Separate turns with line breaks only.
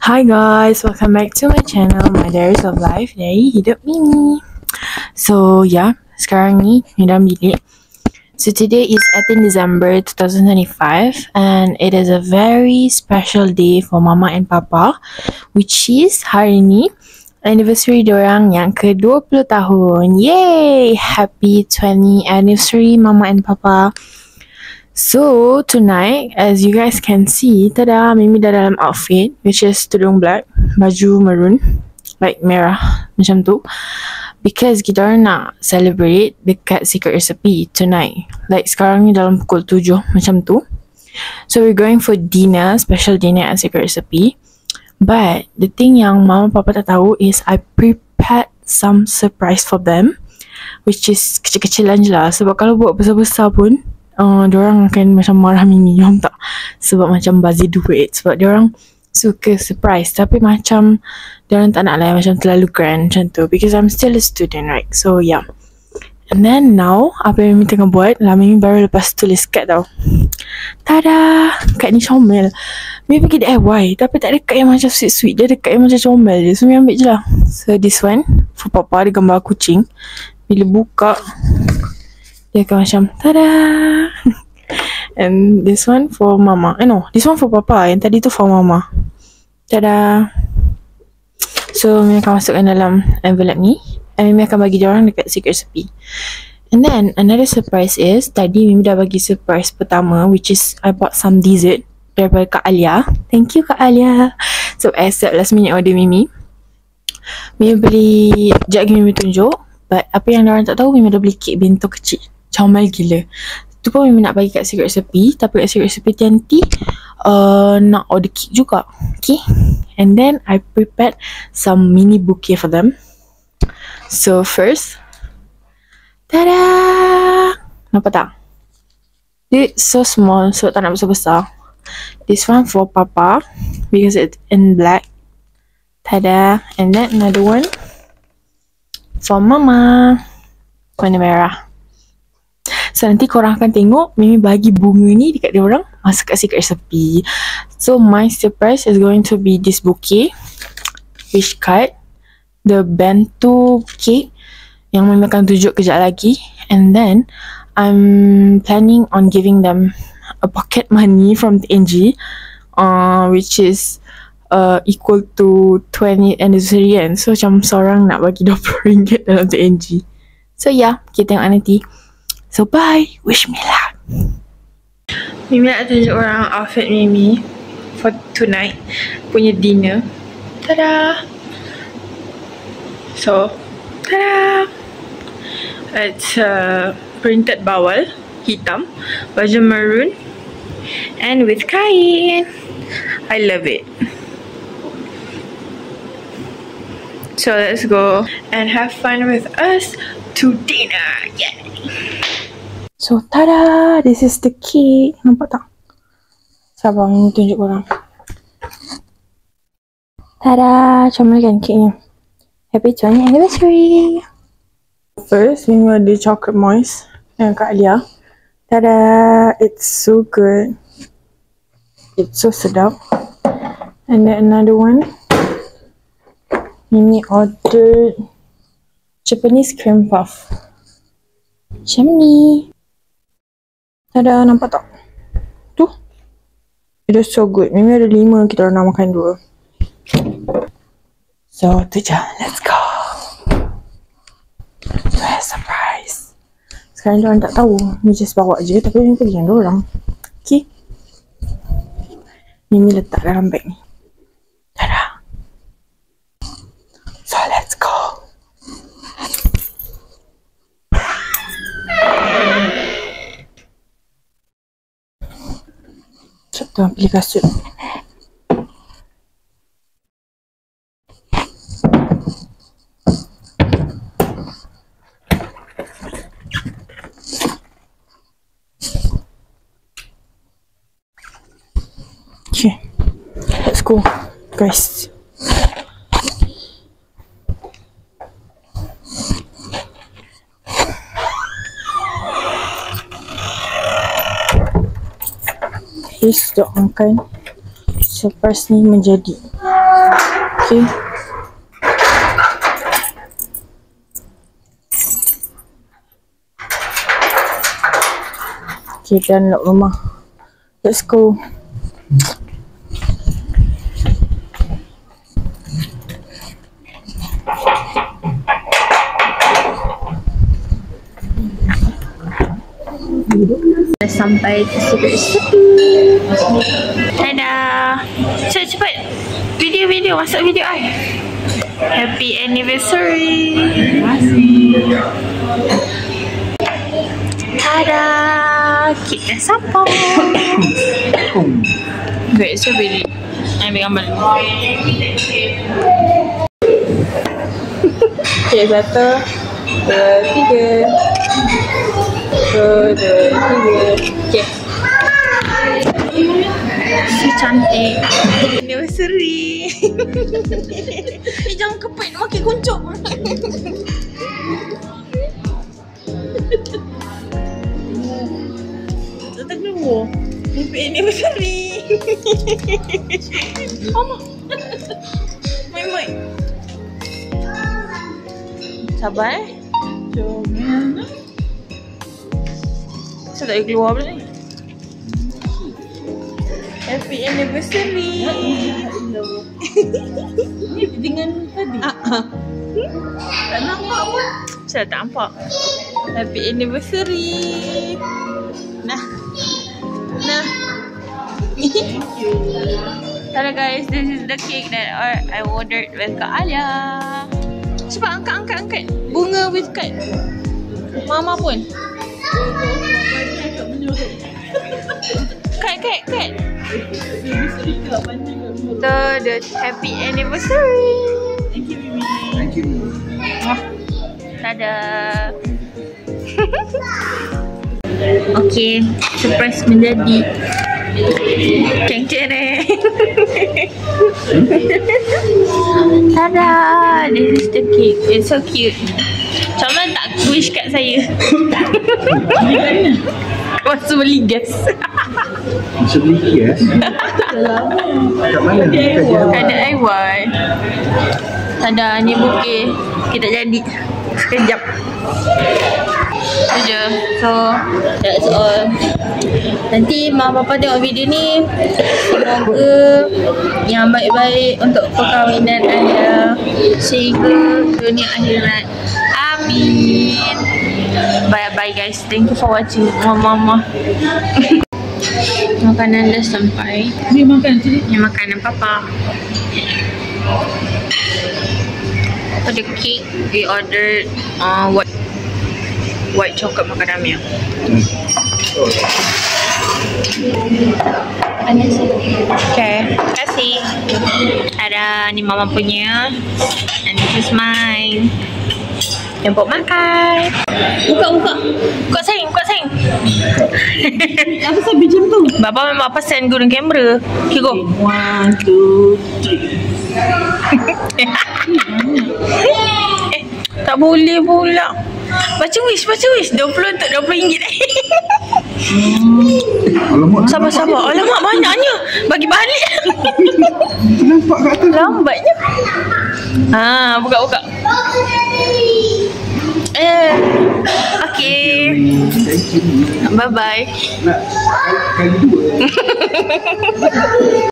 Hi guys, welcome back to my channel, My Diaries of Life dari Hidup Mimi. So sekarang ni Mimi dalam bilik. So today is 18 December 2025 and it is a very special day for Mama and Papa, which is hari ni anniversary diorang yang ke-20 tahun. Yay! Happy 20th anniversary Mama and Papa. So tonight, as you guys can see, tada, Mimi dah dalam outfit, which is tudung black, baju maroon, like merah, macam tu. Because kita orang nak celebrate dekat Secret Recipe tonight. Like sekarang ni dalam pukul 7, macam tu. So we're going for dinner, special dinner at Secret Recipe. But the thing yang Mama Papa tak tahu is I prepared some surprise for them, which is kecil-kecilan je lah. Sebab kalau buat besar-besar pun, diorang akan macam marah Mimi, faham tak? Sebab macam bazir duit. Sebab diorang suka surprise. Tapi macam diorang tak nak lah macam terlalu grand macam tu. Because I'm still a student, right? So yeah. And then now, apa yang Mimi tengah buat lah, Mimi baru lepas tulis kad tau. Tada! Kad ni comel. Mimi pergi DIY. Tapi tak ada kad yang macam sweet-sweet. Dia ada kad yang macam comel je. So Mimi ambil je lah. So this one, for Papa, dia gambar kucing. Bila buka, dia akan macam tada. And this one for Mama. This one for Papa. Yang tadi tu for Mama. Tada. So Mimi akan masukkan dalam envelope ni, and Mimi akan bagi diorang dekat Secret Recipe. And then another surprise is, tadi Mimi dah bagi surprise pertama, which is I bought some dessert daripada Kak Alia. Thank you Kak Alia. So accept last minute order Mimi. Mimi beli, sekejap lagi Mimi tunjuk. But apa yang diorang tak tahu, Mimi dah beli kek bento kecil. Comel gila. Tu pun Mimi nak bagi kat Secret Recipe. Tapi kat Secret Recipe nanti nak order cake juga. Okay. And then I prepared some mini bouquet for them. So first, tada! Nampak tak? It's so small, so tak nak besar-besar. This one for Papa because it's in black. Tada! And then another one for Mama, warna merah. So nanti korang akan tengok Mimi bagi bunga ni dekat dia orang masuk kat Secret Recipe. So my surprise is going to be this bouquet, wish card, the bento cake yang Mimi akan tunjuk kejap lagi. And then I'm planning on giving them a pocket money from TNG, which is equal to 20 anniversary kan. So macam seorang nak bagi RM20 dalam TNG. So kita tengok nanti. So bye, wish me luck. Mimi nak tunjuk orang outfit Mimi for tonight punya dinner. Tada! So, tada! It's printed bawal, hitam, baju maroon, and with kain. I love it. So let's go and have fun with us to dinner. Yay! So tada! This is the cake. Nampak tak? Sabar, Mimi tunjuk korang. Tada! Comel kan cake ni? Happy 20th anniversary! First, Mimi ada chocolate moist dengan Kak Alia. Tada! It's so good. It's so sedap. And then another one, Mimi ordered Japanese cream puff. Macam ni. Tada, nampak tak? Tu. It is so good. Mimi ada 5, kita orang nak makan 2. So, tu je. Let's go. So, surprise. Sekarang diorang tak tahu. Mimi just bawa je. Tapi Mimi pergi dengan diorang. Okay. Mimi letak dalam bag ni. Tada. So, let's go. Tuan pilih kasut. Okay, let's go guys. Please doakan surprise ni menjadi Okay. Okay, dah nak rumah. Let's go. Dah sampai ke Secret City. Dadah. Cepat-cepat. Video, masuk video ai. Happy anniversary. Terima kasih. Tada. Kita sampai. Great, so really. Ambil gambar. Okay, 1, 2, 3. 1, 2, 3. Okay. Si cantik. Anniversary. Jangan kepit makin kuncuk. Tak keluar. Happy anniversary. Mama. Mai. Sabar Jom. Saya tak boleh keluar pula ni. Happy anniversary. Ni dengan tadi. Tak nampak pun. Saya tak nampak. Happy anniversary. Nah. Hello guys, this is the cake that I ordered with Kak Alia. Cepat angkat. Bunga with cut. Mama pun. Cut. The happy anniversary.
Thank you.
Tada. Okay, surprise menjadi. Ceng-cereng. Tada, this is the cake. It's so cute. Macam mana tak wish kat saya? Masa beli gas.
Masa beli gas? Kat mana?
Kat DIY. Tada, ni bukit. Kita jadi. Sekejap. Itu je. So, that's all. Nanti mak papa tengok video ni, semoga yang baik-baik untuk perkahwinan anda sehingga dunia akhirat. Amin. Bye-bye guys. Thank you for watching. Mama. Makanan dah sampai.
Ni makan sini.
Ni makanan papa. For the cake, we ordered white chocolate macadamia. Okay, terima kasih. Ada ni mama punya, and this is mine. Jemput makan. Buka sayang.
Apa sampai jam tu?
Bapa memang pasal guna kamera. Okay, go.
1, 2, 3.
Tak boleh pula. Baca wish. 20 untuk RM20.
Alamak.
Sabar. Alamak, banyaknya. Bagi balik.
Nampak kat atas.
Lambatnya. Buka. Okay.
Thank you.
Bye-bye.
Nak kali 2.